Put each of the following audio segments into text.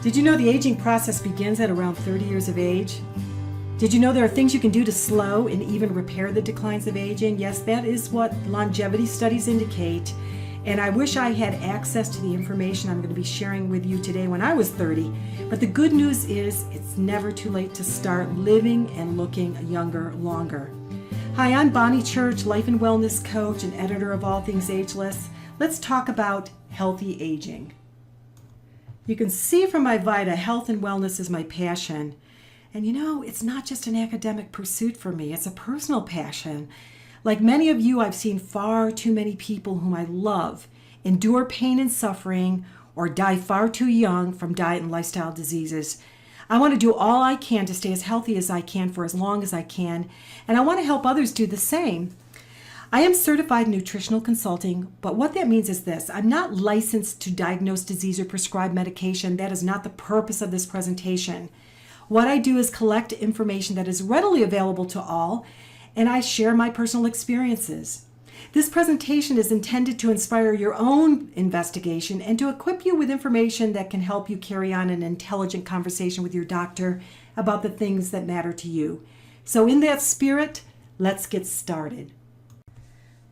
Did you know the aging process begins at around 30 years of age? Did you know there are things you can do to slow and even repair the declines of aging? Yes, that is what longevity studies indicate. And I wish I had access to the information I'm going to be sharing with you today when I was 30. But the good news is it's never too late to start living and looking younger longer. Hi, I'm Bonnie Church, life and wellness coach and editor of All Things Ageless. Let's talk about healthy aging. You can see from my Vita, health and wellness is my passion. And you know, it's not just an academic pursuit for me, it's a personal passion. Like many of you, I've seen far too many people whom I love endure pain and suffering or die far too young from diet and lifestyle diseases. I want to do all I can to stay as healthy as I can for as long as I can, and I want to help others do the same. I am certified in nutritional consulting, but what that means is this. I'm not licensed to diagnose disease or prescribe medication. That is not the purpose of this presentation. What I do is collect information that is readily available to all, and I share my personal experiences. This presentation is intended to inspire your own investigation and to equip you with information that can help you carry on an intelligent conversation with your doctor about the things that matter to you. So in that spirit, let's get started.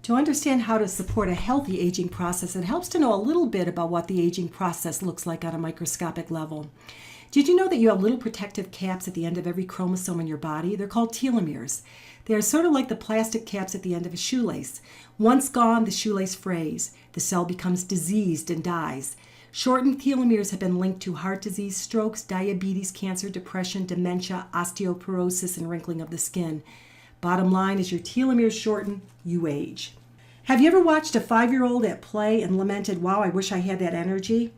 To understand how to support a healthy aging process, it helps to know a little bit about what the aging process looks like on a microscopic level. Did you know that you have little protective caps at the end of every chromosome in your body? They're called telomeres. They are sort of like the plastic caps at the end of a shoelace. Once gone, the shoelace frays. The cell becomes diseased and dies. Shortened telomeres have been linked to heart disease, strokes, diabetes, cancer, depression, dementia, osteoporosis, and wrinkling of the skin. Bottom line, as your telomeres shorten, you age. Have you ever watched a 5-year-old at play and lamented, wow, I wish I had that energy?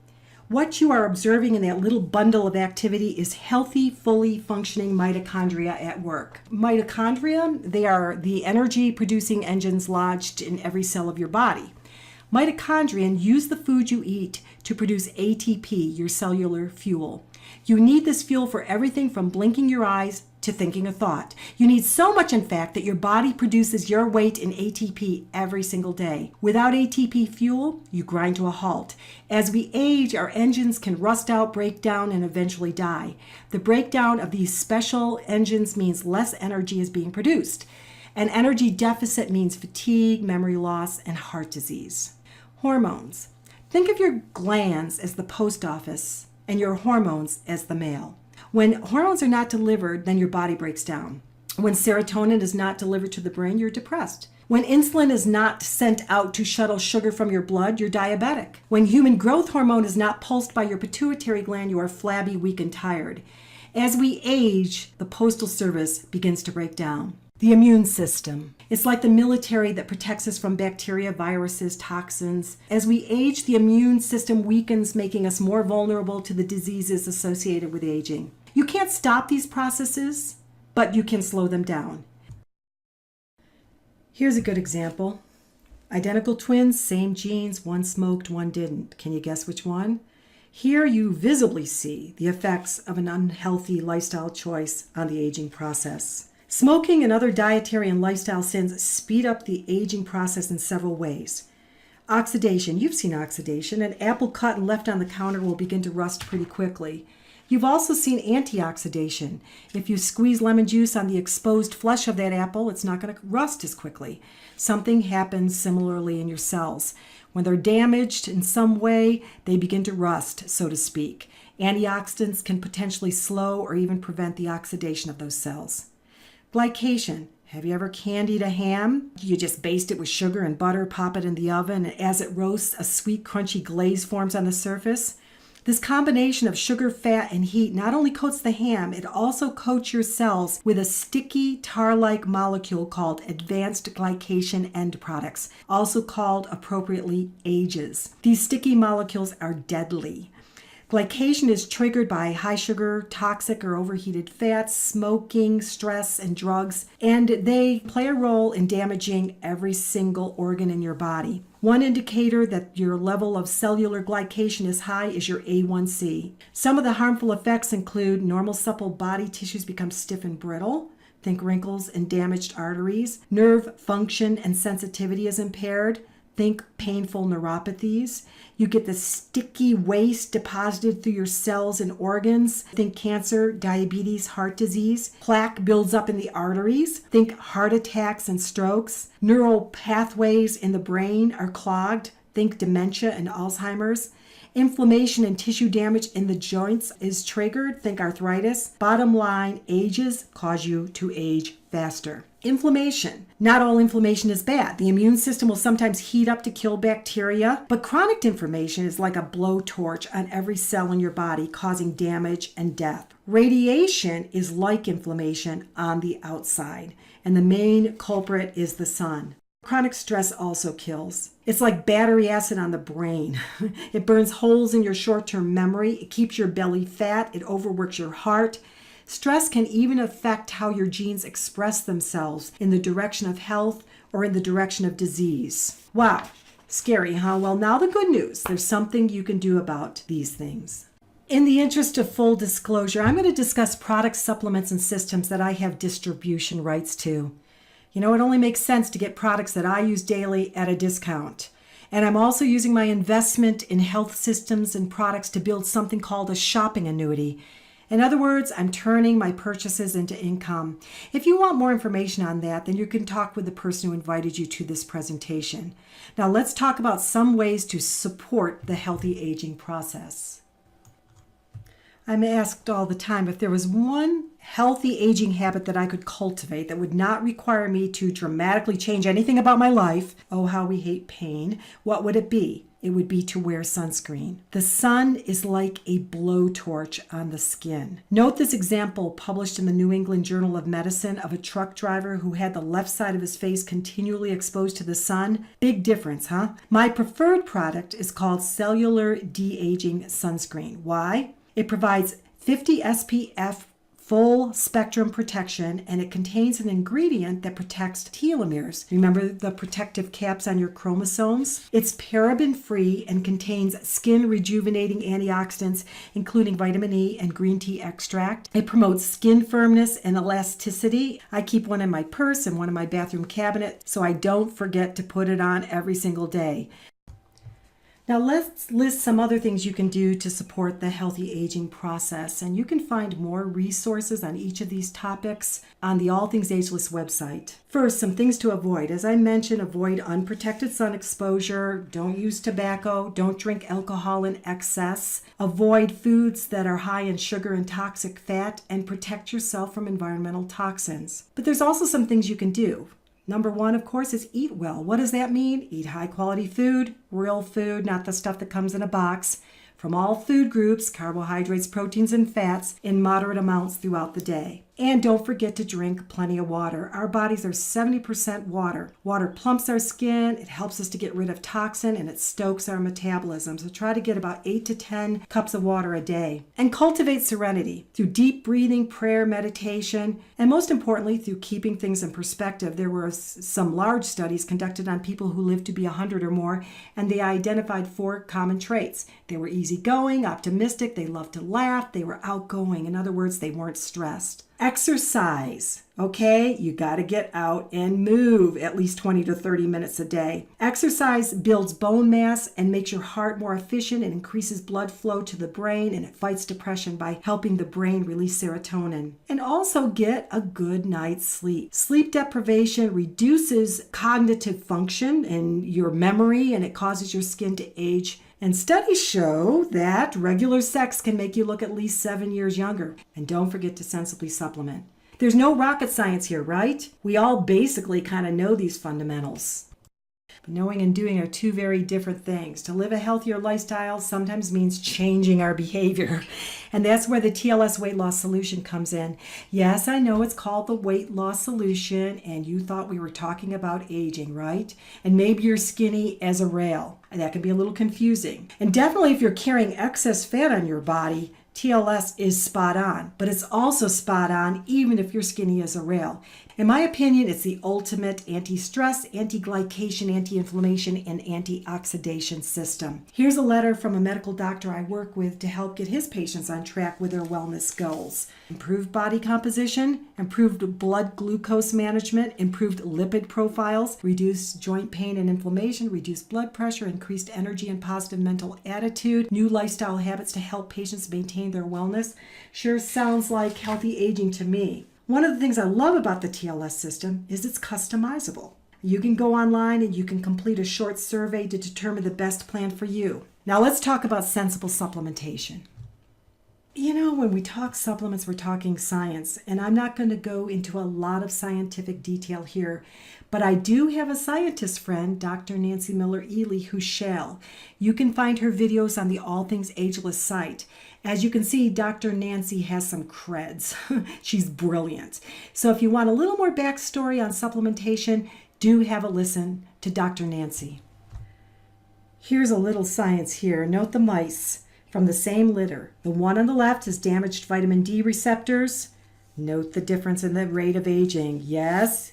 What you are observing in that little bundle of activity is healthy, fully functioning mitochondria at work. Mitochondria, they are the energy-producing engines lodged in every cell of your body. Mitochondria use the food you eat to produce ATP, your cellular fuel. You need this fuel for everything from blinking your eyes to thinking a thought. You need so much, in fact, that your body produces your weight in ATP every single day. Without ATP fuel, you grind to a halt. As we age, our engines can rust out, break down, and eventually die. The breakdown of these special engines means less energy is being produced. An energy deficit means fatigue, memory loss, and heart disease. Hormones. Think of your glands as the post office and your hormones as the mail. When hormones are not delivered, then your body breaks down. When serotonin is not delivered to the brain, you're depressed. When insulin is not sent out to shuttle sugar from your blood, you're diabetic. When human growth hormone is not pulsed by your pituitary gland, you are flabby, weak, and tired. As we age, the postal service begins to break down. The immune system. It's like the military that protects us from bacteria, viruses, toxins. As we age, the immune system weakens, making us more vulnerable to the diseases associated with aging. You can't stop these processes, but you can slow them down. Here's a good example. Identical twins, same genes, one smoked, one didn't. Can you guess which one? Here you visibly see the effects of an unhealthy lifestyle choice on the aging process. Smoking and other dietary and lifestyle sins speed up the aging process in several ways. Oxidation. You've seen oxidation. An apple cut and left on the counter will begin to rust pretty quickly. You've also seen antioxidation. If you squeeze lemon juice on the exposed flesh of that apple, it's not going to rust as quickly. Something happens similarly in your cells. When they're damaged in some way, they begin to rust, so to speak. Antioxidants can potentially slow or even prevent the oxidation of those cells. Glycation. Have you ever candied a ham? You just baste it with sugar and butter, pop it in the oven, and as it roasts, a sweet, crunchy glaze forms on the surface. This combination of sugar, fat, and heat not only coats the ham, it also coats your cells with a sticky, tar-like molecule called advanced glycation end products, also called appropriately AGEs. These sticky molecules are deadly. Glycation is triggered by high sugar, toxic or overheated fats, smoking, stress, and drugs, and they play a role in damaging every single organ in your body. One indicator that your level of cellular glycation is high is your A1C. Some of the harmful effects include normal supple body tissues become stiff and brittle. Think wrinkles and damaged arteries. Nerve function and sensitivity is impaired. think painful neuropathies. You get the sticky waste deposited through your cells and organs. Think cancer, diabetes, heart disease. Plaque builds up in the arteries. Think heart attacks and strokes. Neural pathways in the brain are clogged. Think dementia and Alzheimer's. Inflammation and tissue damage in the joints is triggered. Think arthritis. Bottom line, ages cause you to age faster. Inflammation. Not all inflammation is bad. The immune system will sometimes heat up to kill bacteria, but chronic inflammation is like a blowtorch on every cell in your body, causing damage and death. Radiation is like inflammation on the outside, and the main culprit is the sun. Chronic stress also kills. It's like battery acid on the brain. It burns holes in your short-term memory. It keeps your belly fat. It overworks your heart. Stress can even affect how your genes express themselves in the direction of health or in the direction of disease. Wow, scary, huh? Well, now the good news. There's something you can do about these things. In the interest of full disclosure, I'm going to discuss products, supplements, and systems that I have distribution rights to. You know, it only makes sense to get products that I use daily at a discount. And I'm also using my investment in health systems and products to build something called a shopping annuity. In other words, I'm turning my purchases into income. If you want more information on that, then you can talk with the person who invited you to this presentation. Now let's talk about some ways to support the healthy aging process. I'm asked all the time if there was one healthy aging habit that I could cultivate that would not require me to dramatically change anything about my life. Oh, how we hate pain. What would it be? It would be to wear sunscreen. The sun is like a blowtorch on the skin. Note this example published in the New England Journal of Medicine of a truck driver who had the left side of his face continually exposed to the sun. Big difference, huh? My preferred product is called Cellular De-Aging Sunscreen. Why? It provides 50 SPF full spectrum protection, and it contains an ingredient that protects telomeres. Remember the protective caps on your chromosomes? It's paraben free and contains skin rejuvenating antioxidants, including vitamin E and green tea extract. It promotes skin firmness and elasticity. I keep one in my purse and one in my bathroom cabinet so I don't forget to put it on every single day. Now let's list some other things you can do to support the healthy aging process, and you can find more resources on each of these topics on the All Things Ageless website. First, some things to avoid. As I mentioned, avoid unprotected sun exposure, don't use tobacco, don't drink alcohol in excess, avoid foods that are high in sugar and toxic fat, and protect yourself from environmental toxins. But there's also some things you can do. Number one, of course, is eat well. What does that mean? Eat high quality food, real food, not the stuff that comes in a box, from all food groups, carbohydrates, proteins, and fats in moderate amounts throughout the day. And don't forget to drink plenty of water. Our bodies are 70% water. Water plumps our skin, it helps us to get rid of toxin, and it stokes our metabolism. So try to get about 8 to 10 cups of water a day. And cultivate serenity through deep breathing, prayer, meditation, and most importantly, through keeping things in perspective. There were some large studies conducted on people who lived to be 100 or more, and they identified 4 common traits. They were easygoing, optimistic, they loved to laugh, they were outgoing. In other words, they weren't stressed. Exercise, okay? You got to get out and move at least 20 to 30 minutes a day. Exercise builds bone mass and makes your heart more efficient. It increases blood flow to the brain, and it fights depression by helping the brain release serotonin. And also get a good night's sleep. Sleep deprivation reduces cognitive function and your memory, and it causes your skin to age. And studies show that regular sex can make you look at least 7 years younger. And don't forget to sensibly supplement. There's no rocket science here, right? We all basically kind of know these fundamentals. But knowing and doing are 2 very different things. To live a healthier lifestyle sometimes means changing our behavior. And that's where the TLS weight loss solution comes in. Yes, I know it's called the weight loss solution, and you thought we were talking about aging, right? And maybe you're skinny as a rail. That can be a little confusing. And definitely if you're carrying excess fat on your body, TLS is spot on, but it's also spot on even if you're skinny as a rail. In my opinion, it's the ultimate anti-stress, anti-glycation, anti-inflammation, and antioxidation system. Here's a letter from a medical doctor I work with to help get his patients on track with their wellness goals. Improved body composition, improved blood glucose management, improved lipid profiles, reduced joint pain and inflammation, reduced blood pressure, increased energy and positive mental attitude, new lifestyle habits to help patients maintain their wellness. Sure sounds like healthy aging to me. One of the things I love about the TLS system is it's customizable. You can go online and you can complete a short survey to determine the best plan for you. Now let's talk about sensible supplementation. You know, when we talk supplements, we're talking science, and I'm not going to go into a lot of scientific detail here, but I do have a scientist friend, Dr. Nancy Miller-Ely, who shall. You can find her videos on the All Things Ageless site. As you can see, Dr. Nancy has some creds. She's brilliant. So if you want a little more backstory on supplementation, do have a listen to Dr. Nancy. Here's a little science here. Note the mice from the same litter. The one on the left has damaged vitamin D receptors. Note the difference in the rate of aging. Yes,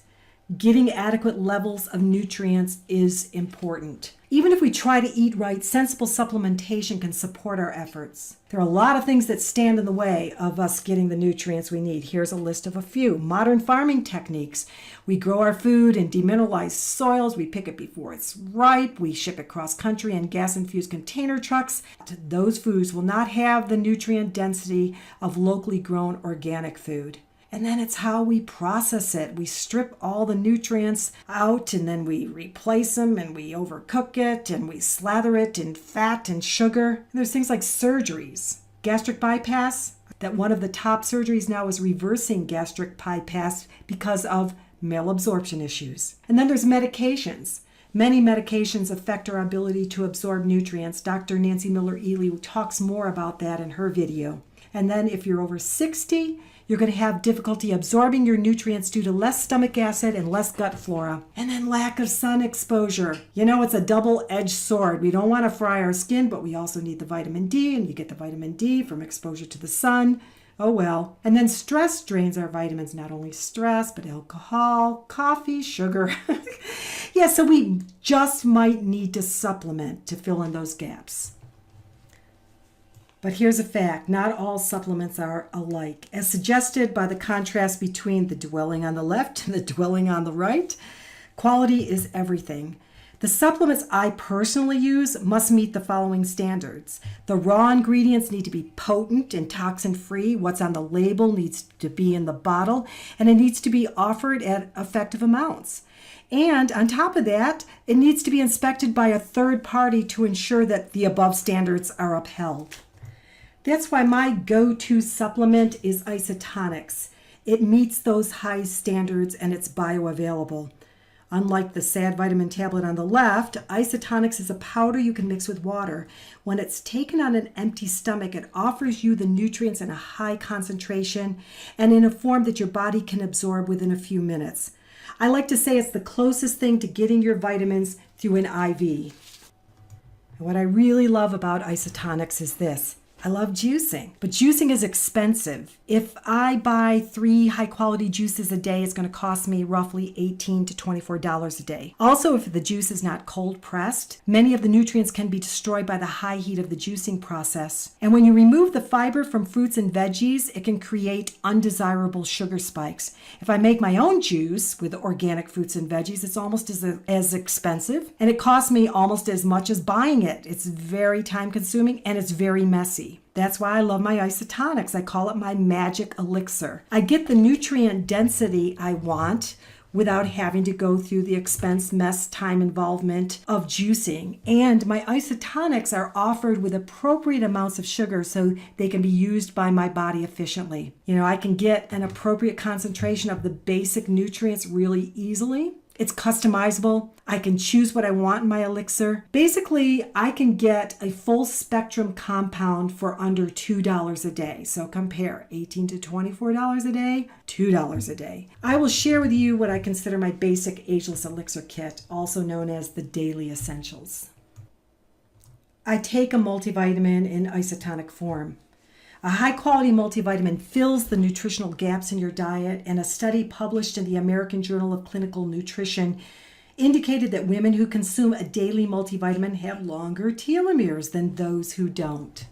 getting adequate levels of nutrients is important. Even if we try to eat right, sensible supplementation can support our efforts. There are a lot of things that stand in the way of us getting the nutrients we need. Here's a list of a few. Modern farming techniques. We grow our food in demineralized soils. We pick it before it's ripe. We ship it cross country in gas-infused container trucks. Those foods will not have the nutrient density of locally grown organic food. And then it's how we process it. We strip all the nutrients out and then we replace them and we overcook it and we slather it in fat and sugar. And there's things like surgeries. Gastric bypass, that one of the top surgeries now is reversing gastric bypass because of malabsorption issues. And then there's medications. Many medications affect our ability to absorb nutrients. Dr. Nancy Miller-Ely talks more about that in her video. And then if you're over 60, you're going to have difficulty absorbing your nutrients due to less stomach acid and less gut flora. And then lack of sun exposure. You know, it's a double-edged sword. We don't want to fry our skin, but we also need the vitamin D, and you get the vitamin D from exposure to the sun. Oh well. And then stress drains our vitamins, not only stress, but alcohol, coffee, sugar. Yeah, so we just might need to supplement to fill in those gaps. But here's a fact, not all supplements are alike. As suggested by the contrast between the dwelling on the left and the dwelling on the right, quality is everything. The supplements I personally use must meet the following standards. The raw ingredients need to be potent and toxin-free. What's on the label needs to be in the bottle, and it needs to be offered at effective amounts. And on top of that, it needs to be inspected by a third party to ensure that the above standards are upheld. That's why my go-to supplement is isotonics. It meets those high standards and it's bioavailable. Unlike the SAD vitamin tablet on the left, isotonics is a powder you can mix with water. When it's taken on an empty stomach, it offers you the nutrients in a high concentration and in a form that your body can absorb within a few minutes. I like to say it's the closest thing to getting your vitamins through an IV. And what I really love about isotonics is this. I love juicing, but juicing is expensive. If I buy 3 high-quality juices a day, it's going to cost me roughly $18 to $24 a day. Also, if the juice is not cold pressed, many of the nutrients can be destroyed by the high heat of the juicing process. And when you remove the fiber from fruits and veggies, it can create undesirable sugar spikes. If I make my own juice with organic fruits and veggies, it's almost as expensive, and it costs me almost as much as buying it. It's very time-consuming and it's very messy. That's why I love my isotonics. I call it my magic elixir. I get the nutrient density I want without having to go through the expense, mess, time involvement of juicing. And my isotonics are offered with appropriate amounts of sugar so they can be used by my body efficiently. You know, I can get an appropriate concentration of the basic nutrients really easily. It's customizable. I can choose what I want in my elixir. Basically, I can get a full spectrum compound for under $2 a day. So compare $18 to $24 a day, $2 a day. I will share with you what I consider my basic ageless elixir kit, also known as the Daily Essentials. I take a multivitamin in isotonic form. A high-quality multivitamin fills the nutritional gaps in your diet, and a study published in the American Journal of Clinical Nutrition indicated that women who consume a daily multivitamin have longer telomeres than those who don't.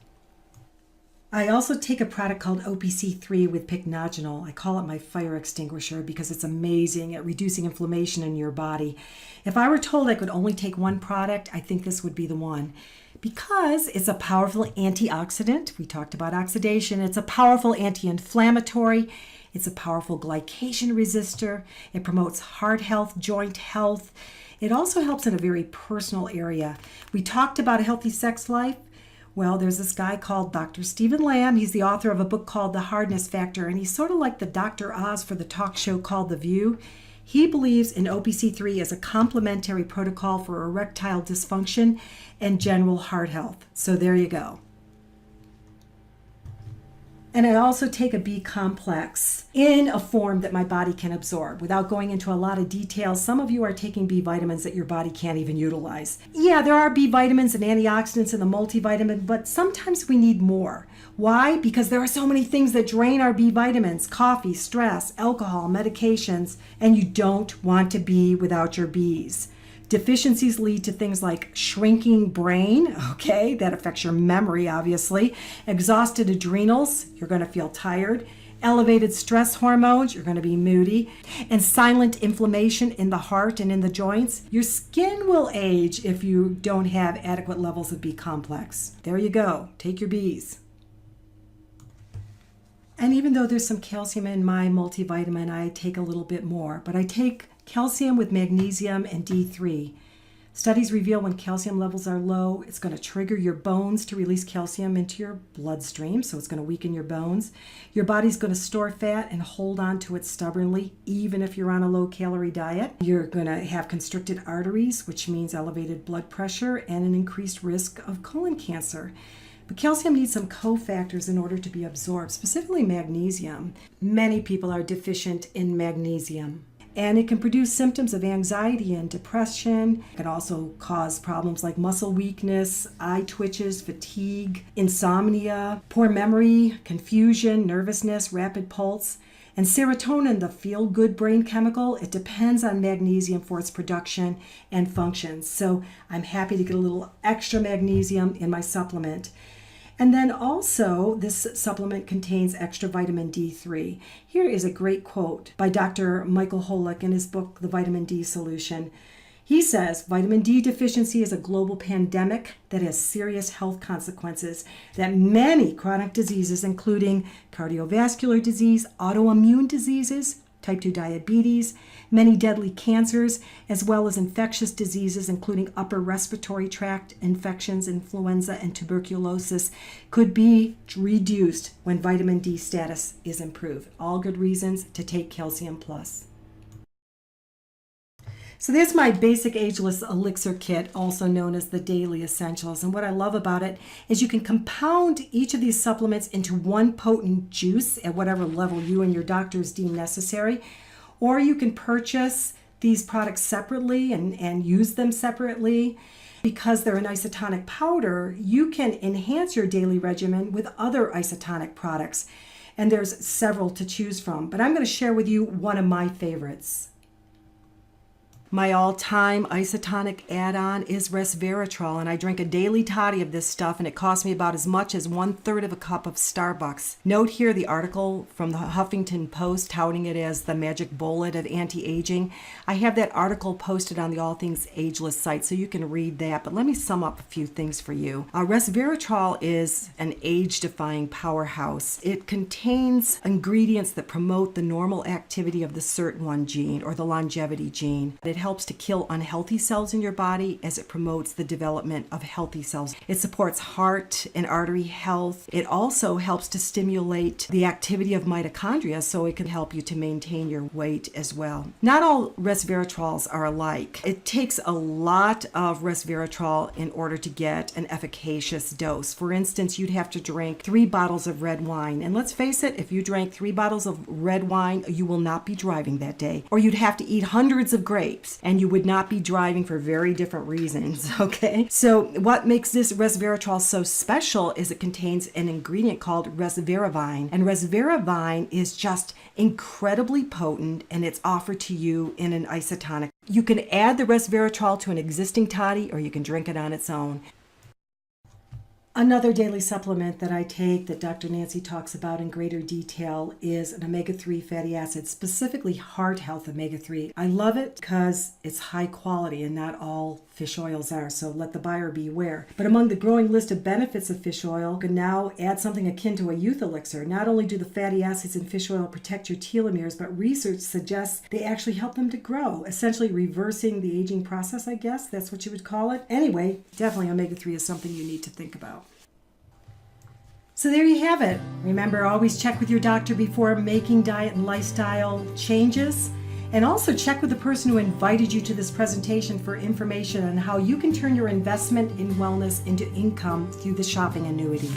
I also take a product called OPC3 with pycnogenol. I call it my fire extinguisher because it's amazing at reducing inflammation in your body. If I were told I could only take one product, I think this would be the one. Because it's a powerful antioxidant. We talked about oxidation. It's a powerful anti-inflammatory. It's a powerful glycation resistor. It promotes heart health, joint health. It also helps in a very personal area. We talked about a healthy sex life. Well, there's this guy called Dr. Stephen Lamb. He's the author of a book called The Hardness Factor, and he's sort of like the Dr. Oz for the talk show called The View. He believes in OPC3 as a complementary protocol for erectile dysfunction and general heart health. So there you go. And I also take a B complex in a form that my body can absorb. Without going into a lot of details, some of you are taking B vitamins that your body can't even utilize. Yeah, there are B vitamins and antioxidants in the multivitamin, but sometimes we need more. Why? Because there are so many things that drain our B vitamins: coffee, stress, alcohol, medications, and you don't want to be without your Bs. Deficiencies lead to things like shrinking brain, okay, that affects your memory, obviously. Exhausted adrenals, you're going to feel tired. Elevated stress hormones, you're going to be moody. And silent inflammation in the heart and in the joints. Your skin will age if you don't have adequate levels of B complex. There you go. Take your Bs. And even though there's some calcium in my multivitamin, I take a little bit more. But I take calcium with magnesium and D3. Studies reveal when calcium levels are low, it's going to trigger your bones to release calcium into your bloodstream, so it's going to weaken your bones. Your body's going to store fat and hold on to it stubbornly, even if you're on a low-calorie diet. You're going to have constricted arteries, which means elevated blood pressure and an increased risk of colon cancer. But calcium needs some cofactors in order to be absorbed, specifically magnesium. Many people are deficient in magnesium, and it can produce symptoms of anxiety and depression. It can also cause problems like muscle weakness, eye twitches, fatigue, insomnia, poor memory, confusion, nervousness, rapid pulse. And serotonin, the feel-good brain chemical, it depends on magnesium for its production and functions. So I'm happy to get a little extra magnesium in my supplement. And then also, this supplement contains extra vitamin D3. Here is a great quote by Dr. Michael Holick in his book, The Vitamin D Solution. He says, vitamin D deficiency is a global pandemic that has serious health consequences, that many chronic diseases, including cardiovascular disease, autoimmune diseases, type 2 diabetes, many deadly cancers, as well as infectious diseases, including upper respiratory tract infections, influenza, and tuberculosis, could be reduced when vitamin D status is improved. All good reasons to take Calcium Plus. So there's my basic ageless elixir kit, also known as the Daily Essentials. And what I love about it is you can compound each of these supplements into one potent juice at whatever level you and your doctors deem necessary. Or you can purchase these products separately and use them separately. Because they're an isotonic powder, you can enhance your daily regimen with other isotonic products. And there's several to choose from. But I'm going to share with you one of my favorites. My all-time isotonic add-on is resveratrol, and I drink a daily toddy of this stuff, and it costs me about as much as 1/3 of a cup of Starbucks. Note here the article from the Huffington Post touting it as the magic bullet of anti-aging. I have that article posted on the All Things Ageless site, so you can read that, but let me sum up a few things for you. Resveratrol is an age-defying powerhouse. It contains ingredients that promote the normal activity of the SIRT1 gene, or the longevity gene. It helps to kill unhealthy cells in your body as it promotes the development of healthy cells. It supports heart and artery health. It also helps to stimulate the activity of mitochondria, so it can help you to maintain your weight as well. Not all resveratrols are alike. It takes a lot of resveratrol in order to get an efficacious dose. For instance, you'd have to drink 3 bottles of red wine. And let's face it, if you drank 3 bottles of red wine, you will not be driving that day. Or you'd have to eat hundreds of grapes. types, and you would not be driving for very different reasons, okay? So what makes this resveratrol so special is it contains an ingredient called resveratrol, and resveratrol is just incredibly potent, and it's offered to you in an isotonic. You can add the resveratrol to an existing toddy, or you can drink it on its own. Another daily supplement that I take that Dr. Nancy talks about in greater detail is an omega-3 fatty acid, specifically heart health omega-3. I love it because it's high quality and not all fish oils are, so let the buyer beware. But among the growing list of benefits of fish oil, you can now add something akin to a youth elixir. Not only do the fatty acids in fish oil protect your telomeres, but research suggests they actually help them to grow, essentially reversing the aging process, I guess. That's what you would call it. Anyway, definitely omega-3 is something you need to think about. So there you have it. Remember, always check with your doctor before making diet and lifestyle changes. And also check with the person who invited you to this presentation for information on how you can turn your investment in wellness into income through the shopping annuity.